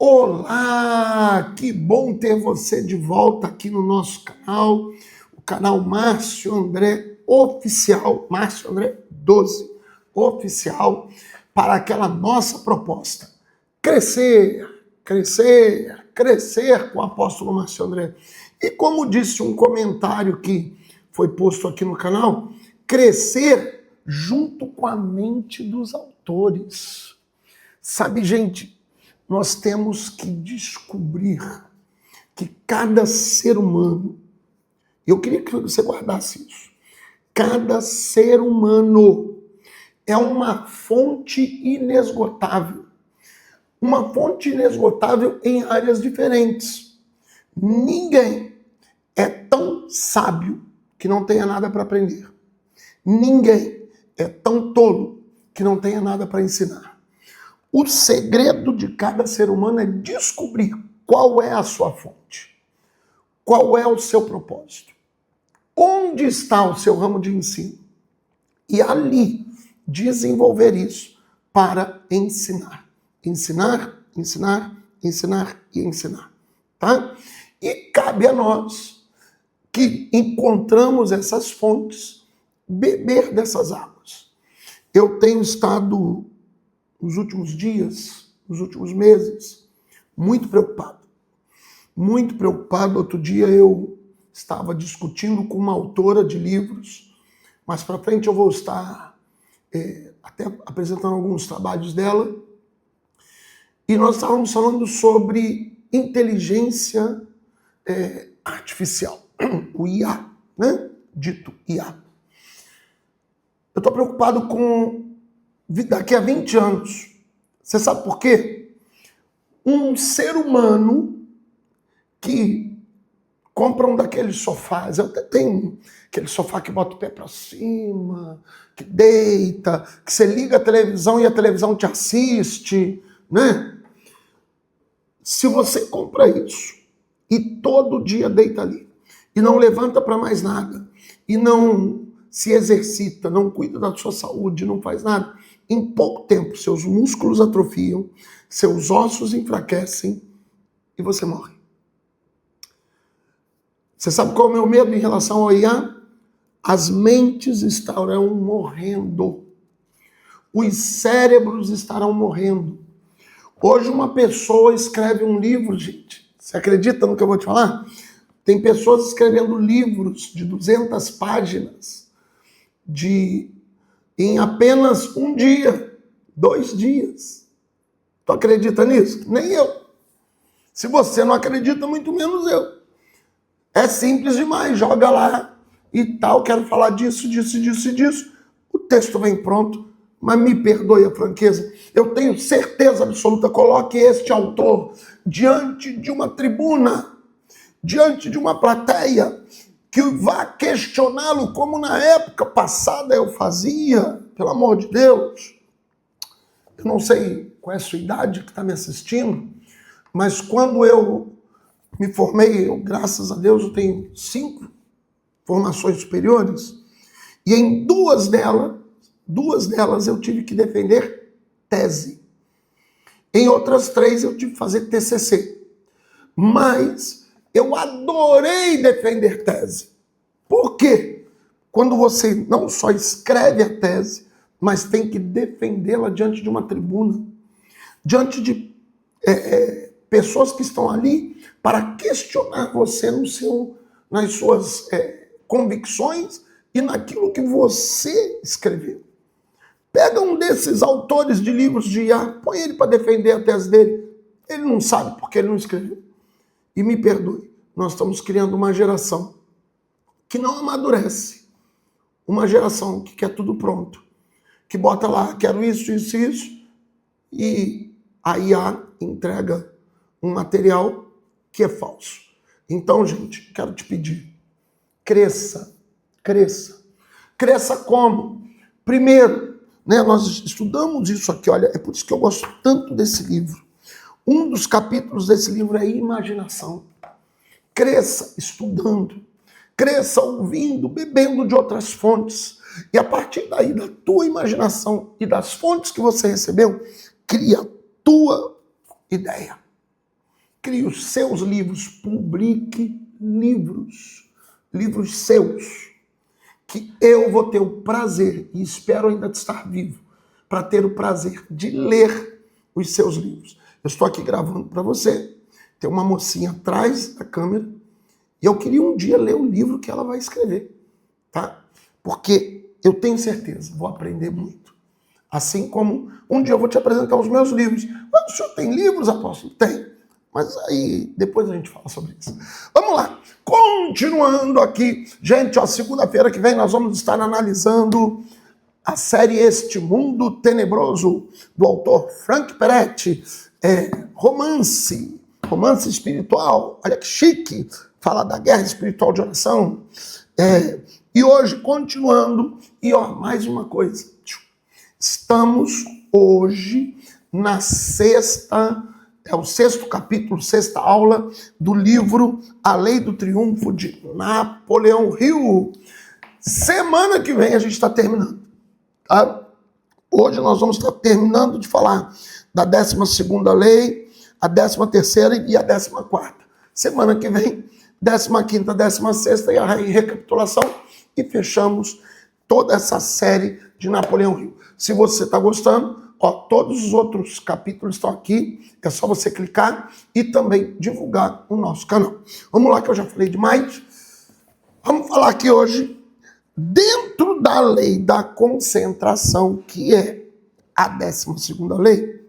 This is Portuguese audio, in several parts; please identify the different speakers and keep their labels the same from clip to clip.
Speaker 1: Olá, que bom ter você de volta aqui no nosso canal, o canal Márcio André Oficial, Márcio André 12 Oficial, para aquela nossa proposta, crescer, crescer, crescer com o apóstolo Márcio André. E como disse um comentário que foi posto aqui no canal, crescer junto com a mente dos autores. Sabe, gente, nós temos que descobrir que cada ser humano, eu queria que você guardasse isso, cada ser humano é uma fonte inesgotável. Uma fonte inesgotável em áreas diferentes. Ninguém é tão sábio que não tenha nada para aprender. Ninguém é tão tolo que não tenha nada para ensinar. O segredo de cada ser humano é descobrir qual é a sua fonte, qual é o seu propósito, onde está o seu ramo de ensino e ali desenvolver isso para ensinar. Ensinar, ensinar, ensinar e ensinar, tá? E cabe a nós que encontramos essas fontes beber dessas águas. Eu tenho estado nos últimos dias, nos últimos meses, muito preocupado. Muito preocupado. Outro dia eu estava discutindo com uma autora de livros, mais para frente eu vou estar até apresentando alguns trabalhos dela, e nós estávamos falando sobre inteligência artificial, o IA, né? Dito IA. Eu estou preocupado com daqui a 20 anos. Você sabe por quê? Um ser humano que compra um daqueles sofás, eu até tenho aquele sofá que bota o pé para cima, que deita, que você liga a televisão e a televisão te assiste, né? Se você compra isso e todo dia deita ali, e não levanta para mais nada, e não se exercita, não cuida da sua saúde, não faz nada, em pouco tempo seus músculos atrofiam, seus ossos enfraquecem e você morre. Você sabe qual é o meu medo em relação ao IA? As mentes estarão morrendo. Os cérebros estarão morrendo. Hoje uma pessoa escreve um livro, gente. Você acredita no que eu vou te falar? Tem pessoas escrevendo livros de 200 páginas em apenas um dia, 2 dias. Tu acredita nisso? Nem eu. Se você não acredita, muito menos eu. É simples demais, joga lá e tal, quero falar disso, disso, disso e disso. O texto vem pronto, mas me perdoe a franqueza. Eu tenho certeza absoluta, coloque este autor diante de uma tribuna, diante de uma plateia, que vá questioná-lo como na época passada eu fazia, pelo amor de Deus. Eu não sei qual é a sua idade que está me assistindo, mas quando eu me formei, graças a Deus, eu tenho 5 formações superiores, e em duas delas eu tive que defender tese. Em outras 3 eu tive que fazer TCC. Mas eu adorei defender tese. Por quê? Quando você não só escreve a tese, mas tem que defendê-la diante de uma tribuna, diante de pessoas que estão ali para questionar você nas suas convicções e naquilo que você escreveu. Pega um desses autores de livros de IA, põe ele para defender a tese dele. Ele não sabe porque ele não escreveu. E me perdoe, nós estamos criando uma geração que não amadurece. Uma geração que quer tudo pronto. Que bota lá, quero isso, isso, isso. E a IA entrega um material que é falso. Então, gente, quero te pedir, cresça, cresça. Cresça como? Primeiro, né, nós estudamos isso aqui, olha, é por isso que eu gosto tanto desse livro. Um dos capítulos desse livro é imaginação. Cresça estudando, cresça ouvindo, bebendo de outras fontes. E a partir daí, da tua imaginação e das fontes que você recebeu, cria a tua ideia. crie os seus livros, publique livros seus, que eu vou ter o prazer, e espero ainda estar vivo, para ter o prazer de ler os seus livros. Eu estou aqui gravando para você, tem uma mocinha atrás da câmera, e eu queria um dia ler o livro que ela vai escrever, tá? Porque eu tenho certeza, vou aprender muito. Assim como um dia eu vou te apresentar os meus livros. Mas o senhor tem livros, apóstolo? Tem. Mas aí depois a gente fala sobre isso. Vamos lá. Continuando aqui. Gente, ó, segunda-feira que vem nós vamos estar analisando a série Este Mundo Tenebroso, do autor Frank Peretti. Romance espiritual. Olha que chique. Fala da guerra espiritual de oração. E hoje, continuando, e ó, mais uma coisa. Estamos hoje na o sexto capítulo, sexta aula do livro A Lei do Triunfo de Napoleão Hill. Semana que vem a gente está terminando, tá? Hoje nós vamos estar terminando de falar da 12ª lei, a 13ª e a 14ª. Semana que vem, 15ª, 16ª e a recapitulação, e fechamos toda essa série de Napoleão Hill. Se você está gostando, ó, todos os outros capítulos estão aqui, é só você clicar e também divulgar o nosso canal. Vamos lá que eu já falei demais. Vamos falar aqui hoje, dentro da lei da concentração, que é a 12ª lei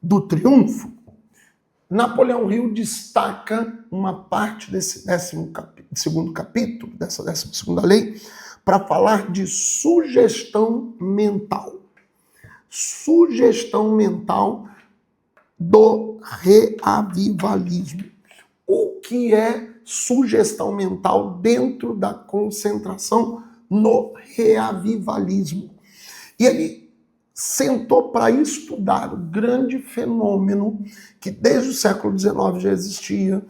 Speaker 1: do triunfo, Napoleão Hill destaca uma parte desse 12º capítulo, dessa 12ª lei, para falar de sugestão mental. Sugestão mental do reavivalismo. O que é sugestão mental dentro da concentração no reavivalismo? E ele sentou para estudar o grande fenômeno que desde o século XIX já existia,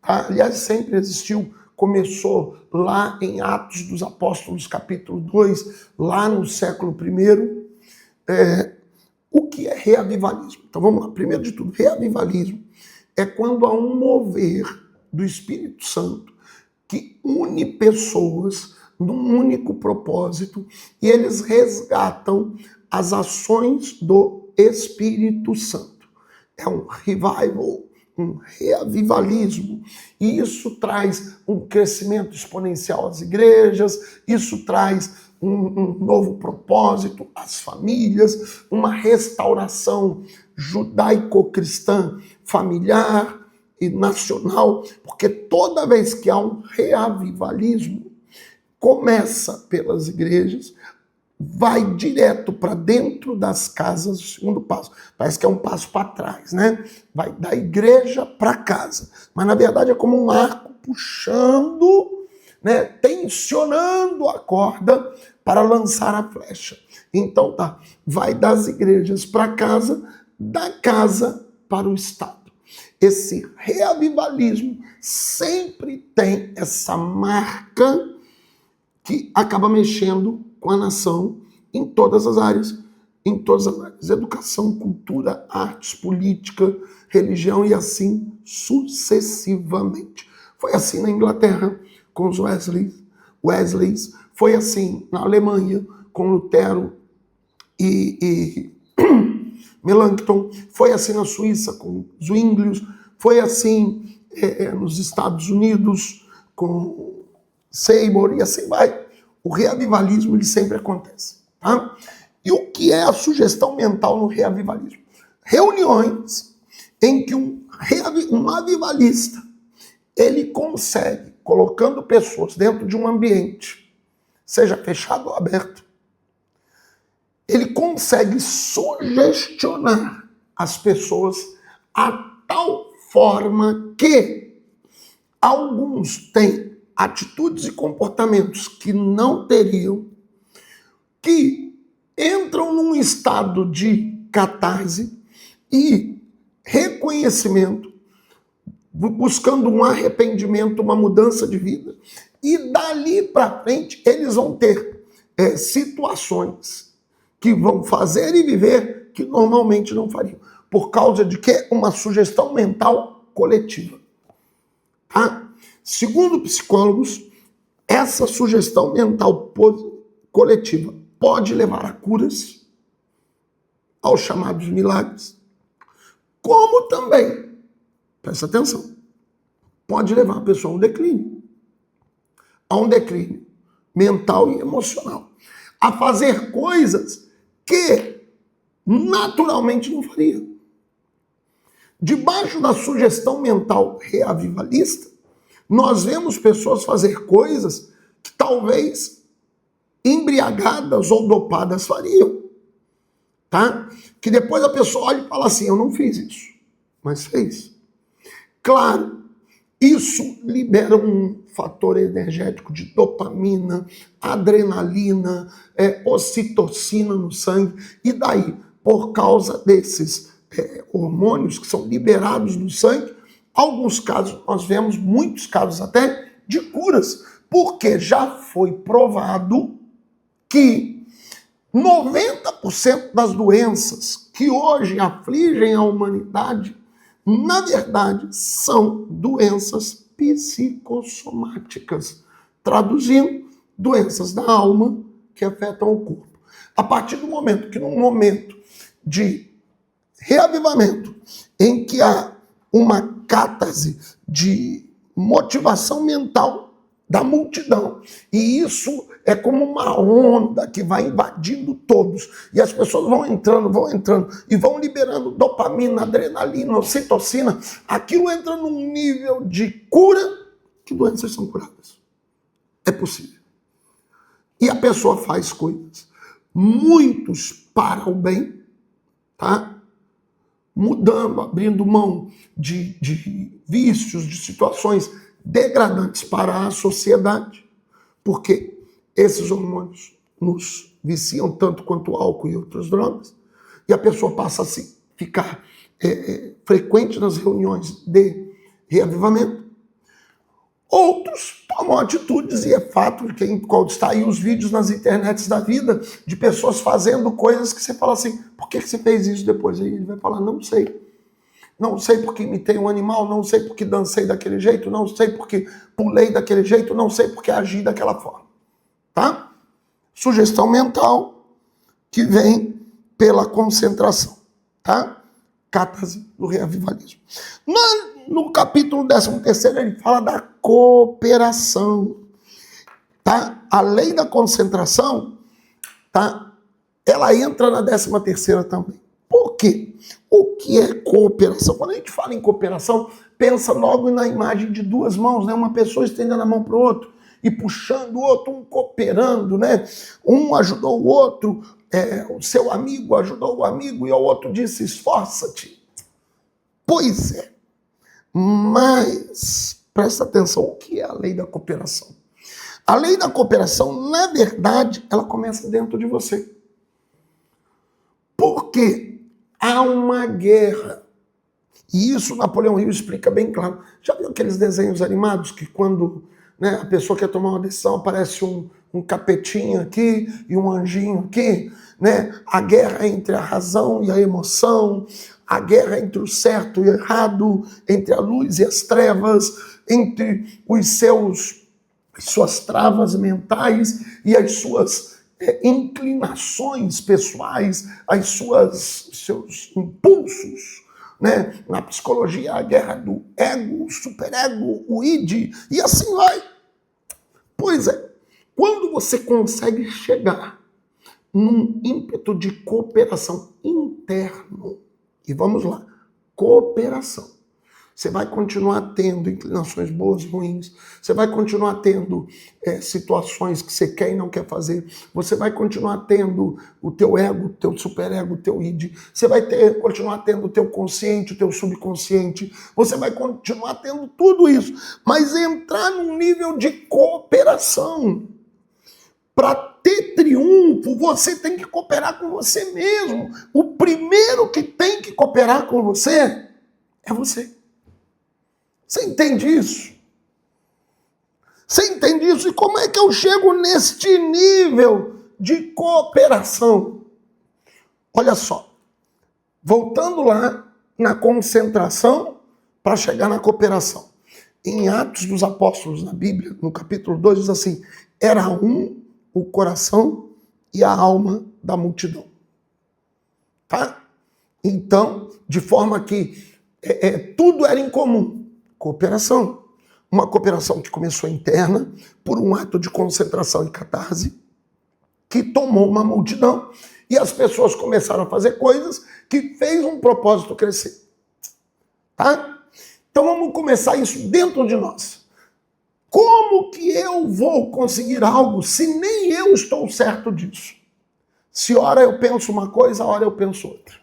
Speaker 1: tá? Aliás, sempre existiu. Começou lá em Atos dos Apóstolos, capítulo 2, lá no século I. O que é reavivalismo? Então vamos lá. Primeiro de tudo, reavivalismo é quando há um mover do Espírito Santo que une pessoas num único propósito e eles resgatam as ações do Espírito Santo. É um revival, um reavivalismo, e isso traz um crescimento exponencial às igrejas, isso traz um novo propósito às famílias, uma restauração judaico-cristã familiar e nacional, porque toda vez que há um reavivalismo, começa pelas igrejas, vai direto para dentro das casas, o segundo passo. Parece que é um passo para trás, né? Vai da igreja para casa. Mas, na verdade, é como um arco puxando, né? Tensionando a corda para lançar a flecha. Então, tá. Vai das igrejas para casa, da casa para o Estado. Esse reavivalismo sempre tem essa marca que acaba mexendo com a nação em todas as áreas, educação, cultura, artes, política, religião e assim sucessivamente. Foi assim na Inglaterra com os Wesleys, foi assim na Alemanha com Lutero e Melanchthon, foi assim na Suíça com Zwinglius, foi assim nos Estados Unidos com Seymour e assim vai. O reavivalismo ele sempre acontece. Tá? E o que é a sugestão mental no reavivalismo? Reuniões em que um avivalista ele consegue, colocando pessoas dentro de um ambiente, seja fechado ou aberto, ele consegue sugestionar as pessoas a tal forma que alguns têm atitudes e comportamentos que não teriam, que entram num estado de catarse e reconhecimento, buscando um arrependimento, uma mudança de vida. E dali para frente eles vão ter situações que vão fazer e viver que normalmente não fariam. por causa de quê? Uma sugestão mental coletiva. Tá? Segundo psicólogos, essa sugestão mental coletiva pode levar a curas, aos chamados milagres, como também, presta atenção, pode levar a pessoa a um declínio mental e emocional, a fazer coisas que naturalmente não faria. Debaixo da sugestão mental reavivalista, nós vemos pessoas fazer coisas que talvez embriagadas ou dopadas fariam, tá? Que depois a pessoa olha e fala assim, eu não fiz isso, mas fez. Claro, isso libera um fator energético de dopamina, adrenalina, ocitocina no sangue, e daí, por causa desses hormônios que são liberados no sangue, alguns casos, nós vemos muitos casos até de curas, porque já foi provado que 90% das doenças que hoje afligem a humanidade, na verdade, são doenças psicossomáticas. Traduzindo, doenças da alma que afetam o corpo. A partir do momento que, num momento de reavivamento, em que há uma catarse de motivação mental da multidão, e isso é como uma onda que vai invadindo todos, e as pessoas vão entrando, e vão liberando dopamina, adrenalina, ocitocina, aquilo entra num nível de cura, que doenças são curadas. É possível. E a pessoa faz coisas, muitos para o bem, tá? Mudando, abrindo mão de vícios, de situações degradantes para a sociedade, porque esses hormônios nos viciam tanto quanto o álcool e outras drogas, e a pessoa passa a ficar frequente nas reuniões de reavivamento. Outros tomam atitudes, e é fato que está aí os vídeos nas internets da vida de pessoas fazendo coisas que você fala assim, por que você fez isso depois? Aí ele vai falar, não sei. Não sei porque imitei um animal, não sei porque dancei daquele jeito, não sei porque pulei daquele jeito, não sei porque agi daquela forma. Tá? Sugestão mental que vem pela concentração. Tá? Catarse do reavivalismo. No capítulo 13º, ele fala da cooperação. Tá? A lei da concentração, tá? Ela entra na 13ª também. Por quê? O que é cooperação? Quando a gente fala em cooperação, pensa logo na imagem de duas mãos, né? Uma pessoa estendendo a mão para o outro e puxando o outro, um cooperando, né? Um ajudou o outro, o seu amigo ajudou o amigo e o outro disse, esforça-te. Pois é, mas presta atenção, o que é a lei da cooperação? A lei da cooperação, na verdade, ela começa dentro de você. Por quê? Há uma guerra. E isso Napoleão Hill explica bem claro. Já viu aqueles desenhos animados que quando, né, a pessoa quer tomar uma decisão, aparece um capetinho aqui e um anjinho aqui? Né? A guerra entre a razão e a emoção, a guerra entre o certo e o errado, entre a luz e as trevas, entre suas travas mentais e as suas inclinações pessoais, seus impulsos, né? Na psicologia, a guerra do ego, o superego, o id, e assim vai. Pois é, quando você consegue chegar num ímpeto de cooperação interno, e vamos lá, cooperação, você vai continuar tendo inclinações boas, ruins. Você vai continuar tendo situações que você quer e não quer fazer. Você vai continuar tendo o teu ego, o teu superego, o teu id. Você vai continuar tendo o teu consciente, o teu subconsciente. Você vai continuar tendo tudo isso. Mas entrar num nível de cooperação. Para ter triunfo, você tem que cooperar com você mesmo. O primeiro que tem que cooperar com você é você. Você entende isso? Você entende isso? E como é que eu chego neste nível de cooperação? Olha só. Voltando lá na concentração para chegar na cooperação. Em Atos dos Apóstolos, na Bíblia, no capítulo 2, diz assim: era um o coração e a alma da multidão. Tá? Então, de forma que tudo era em comum. Cooperação. Uma cooperação que começou interna por um ato de concentração e catarse que tomou uma multidão e as pessoas começaram a fazer coisas que fez um propósito crescer. Tá? Então vamos começar isso dentro de nós. Como que eu vou conseguir algo se nem eu estou certo disso? Se ora eu penso uma coisa, ora eu penso outra.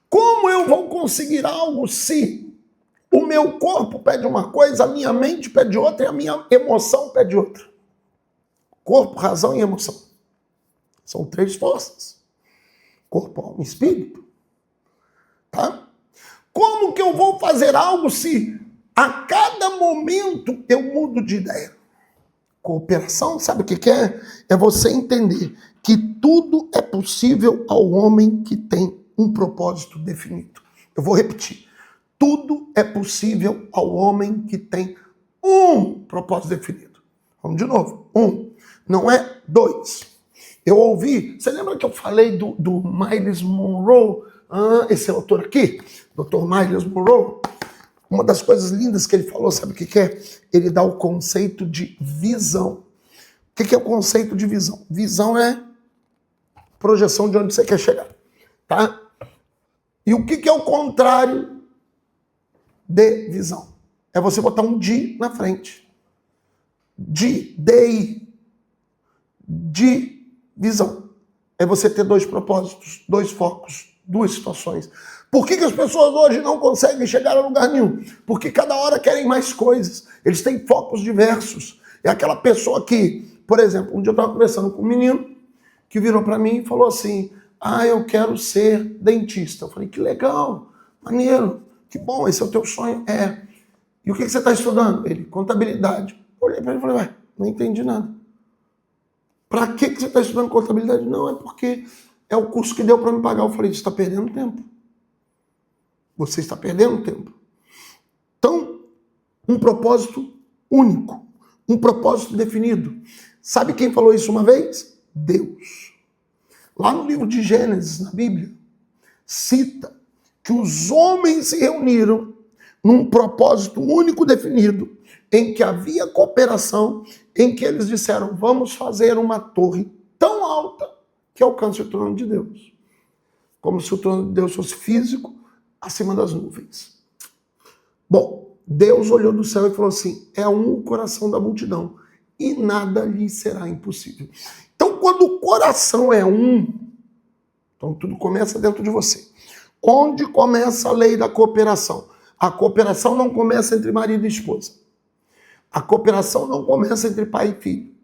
Speaker 1: Como eu vou conseguir algo se o meu corpo pede uma coisa, a minha mente pede outra e a minha emoção pede outra? Corpo, razão e emoção. São 3 forças. Corpo, alma e espírito. Tá? Como que eu vou fazer algo se a cada momento eu mudo de ideia? Cooperação, sabe o que é? É você entender que tudo é possível ao homem que tem um propósito definido. Eu vou repetir. Tudo é possível ao homem que tem um propósito definido. Vamos de novo. 1. Não é 2. Eu ouvi, você lembra que eu falei do Myles Munroe? Esse autor aqui, Dr. Myles Munroe. Uma das coisas lindas que ele falou, sabe o que é? Ele dá o conceito de visão. O que é o conceito de visão? Visão é projeção de onde você quer chegar. Tá? E o que é o contrário de visão? É você botar um de na frente. DI. De visão. É você ter 2 propósitos, 2 focos, 2 situações. Por que as pessoas hoje não conseguem chegar a lugar nenhum? Porque cada hora querem mais coisas. Eles têm focos diversos. É aquela pessoa que, por exemplo, um dia eu estava conversando com um menino que virou para mim e falou assim: eu quero ser dentista. Eu falei: que legal, maneiro, que bom, esse é o teu sonho. E o que você está estudando? Ele: contabilidade. Eu olhei para ele e falei: não entendi nada. Para que você está estudando contabilidade? Não, é porque é o curso que deu para me pagar. Eu falei: você está perdendo tempo. Você está perdendo tempo. Então, um propósito único, um propósito definido. Sabe quem falou isso uma vez? Deus. Lá no livro de Gênesis, na Bíblia, cita que os homens se reuniram num propósito único definido, em que havia cooperação, em que eles disseram: vamos fazer uma torre tão alta que alcance o trono de Deus. Como se o trono de Deus fosse físico, acima das nuvens. Bom, Deus olhou do céu e falou assim: é um coração da multidão, e nada lhe será impossível. Então, quando o coração é um, então tudo começa dentro de você. Onde começa a lei da cooperação? A cooperação não começa entre marido e esposa. A cooperação não começa entre pai e filho.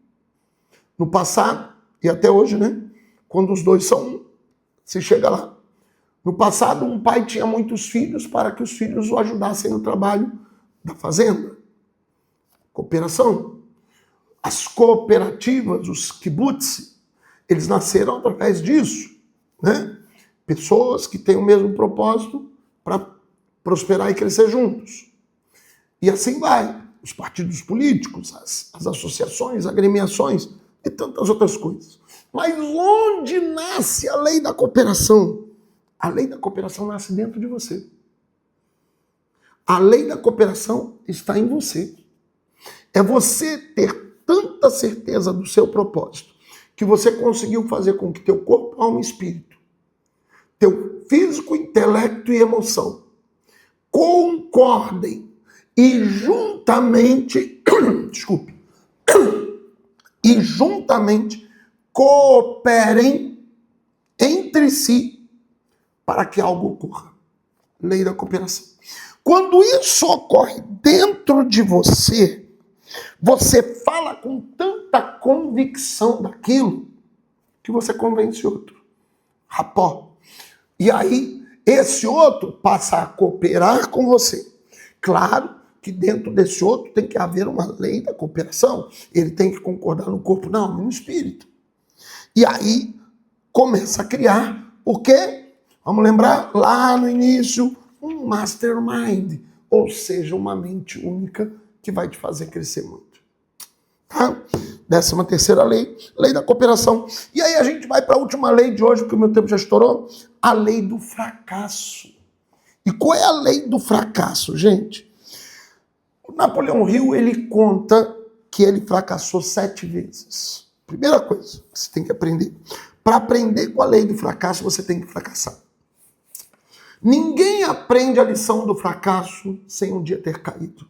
Speaker 1: No passado, e até hoje, né? Quando os 2 são um, se chega lá. No passado, um pai tinha muitos filhos para que os filhos o ajudassem no trabalho da fazenda. Cooperação. As cooperativas, os kibbutz, eles nasceram através disso, né? Pessoas que têm o mesmo propósito para prosperar e crescer juntos. E assim vai. Os partidos políticos, as associações, agremiações e tantas outras coisas. Mas onde nasce a lei da cooperação? A lei da cooperação nasce dentro de você. A lei da cooperação está em você. É você ter tanta certeza do seu propósito que você conseguiu fazer com que teu corpo, alma e espírito, teu físico, intelecto e emoção concordem e juntamente, e juntamente cooperem entre si para que algo ocorra. Lei da cooperação. Quando isso ocorre dentro de você, você fala com tanta convicção daquilo que você convence outro. Rapó. E aí, esse outro passa a cooperar com você. Claro que dentro desse outro tem que haver uma lei da cooperação. Ele tem que concordar no corpo, não, no espírito. E aí começa a criar o quê? Vamos lembrar lá no início, um mastermind, ou seja, uma mente única que vai te fazer crescer muito. Tá? 13ª lei, lei da cooperação. E aí a gente vai para a última lei de hoje, porque o meu tempo já estourou, a lei do fracasso. E qual é a lei do fracasso, gente? O Napoleão Hill, ele conta que ele fracassou 7 vezes. Primeira coisa que você tem que aprender. Para aprender com a lei do fracasso, você tem que fracassar. Ninguém aprende a lição do fracasso sem um dia ter caído.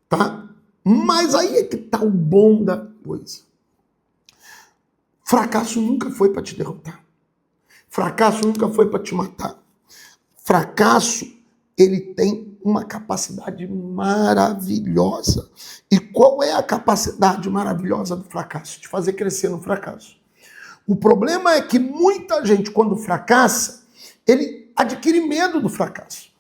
Speaker 1: Tá? Mas aí é que tá o bom da coisa. Fracasso nunca foi para te derrotar. Fracasso nunca foi para te matar. Fracasso, ele tem uma capacidade maravilhosa. E qual é a capacidade maravilhosa do fracasso? De fazer crescer no fracasso. O problema é que muita gente, quando fracassa, ele adquire medo do fracasso.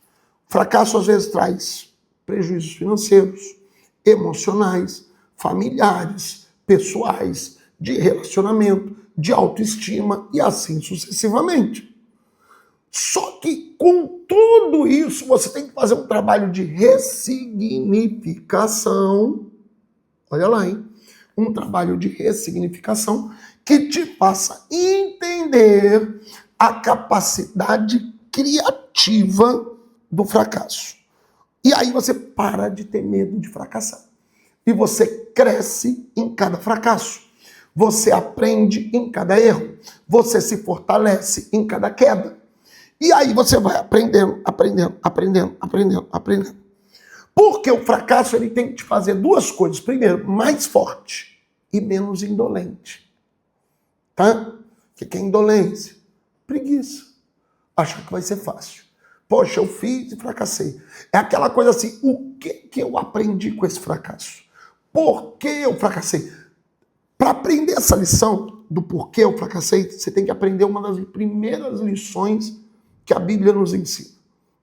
Speaker 1: O fracasso, às vezes, traz prejuízos financeiros, emocionais, familiares, pessoais, de relacionamento, de autoestima e assim sucessivamente. Só que com tudo isso você tem que fazer um trabalho de ressignificação. Olha lá, hein? Um trabalho de ressignificação que te faça entender a capacidade criativa do fracasso. E aí você para de ter medo de fracassar. E você cresce em cada fracasso. Você aprende em cada erro. Você se fortalece em cada queda. E aí você vai aprendendo. Porque o fracasso ele tem que te fazer 2 coisas. Primeiro, mais forte e menos indolente. Tá? O que é indolência? Preguiça. Achar que vai ser fácil. Poxa, eu fiz e fracassei. É aquela coisa assim, o que eu aprendi com esse fracasso? Por que eu fracassei? Para aprender essa lição do porquê eu fracassei, você tem que aprender uma das primeiras lições que a Bíblia nos ensina.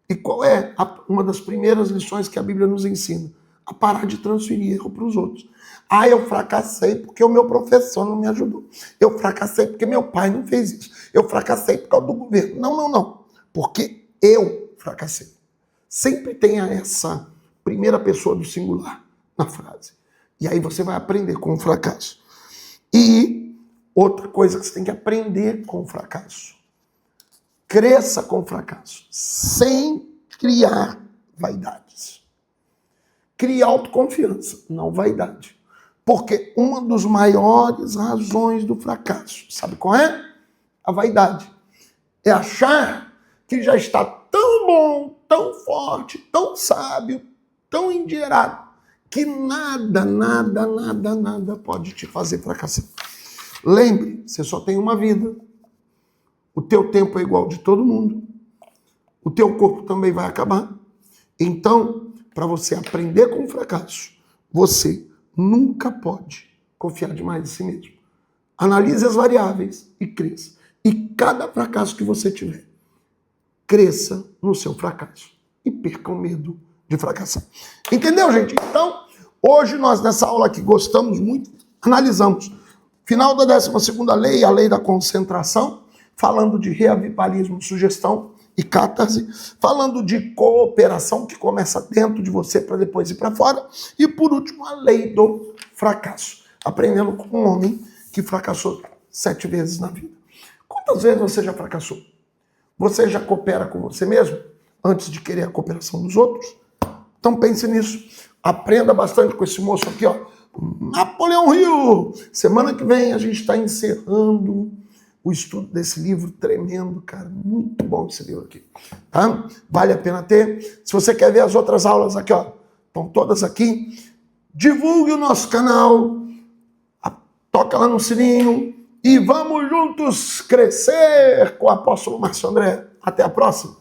Speaker 1: E qual é uma das primeiras lições que a Bíblia nos ensina? A parar de transferir erro para os outros. Ah, eu fracassei porque o meu professor não me ajudou. Eu fracassei porque meu pai não fez isso. Eu fracassei por causa do governo. Não. Porque eu fracassei. Sempre tenha essa primeira pessoa do singular na frase. E aí você vai aprender com o fracasso. E outra coisa que você tem que aprender com o fracasso. Cresça com o fracasso, sem criar vaidades. Crie autoconfiança, não vaidade. Porque uma das maiores razões do fracasso, sabe qual é? A vaidade. É achar que já está tão bom, tão forte, tão sábio, tão endinheirado, que nada pode te fazer fracassar. Lembre, você só tem uma vida. O teu tempo é igual de todo mundo. O teu corpo também vai acabar. Então, para você aprender com o fracasso, você nunca pode confiar demais em si mesmo. Analise as variáveis e cresça. E cada fracasso que você tiver, cresça no seu fracasso. E perca o medo de fracassar. Entendeu, gente? Então, hoje nós nessa aula que gostamos muito, analisamos. Final da 12ª lei, a lei da concentração. Falando de reavivalismo, sugestão e catarse, falando de cooperação que começa dentro de você para depois ir para fora, e por último a lei do fracasso, aprendendo com um homem que fracassou 7 vezes na vida. Quantas vezes você já fracassou? Você já coopera com você mesmo antes de querer a cooperação dos outros? Então pense nisso, aprenda bastante com esse moço aqui, ó, Napoleão Hill. Semana que vem a gente está encerrando o estudo desse livro tremendo, cara. Muito bom esse livro aqui, tá? Vale a pena ter. Se você quer ver as outras aulas aqui, ó, estão todas aqui. Divulgue o nosso canal, toca lá no sininho e vamos juntos crescer com o apóstolo Márcio André. Até a próxima.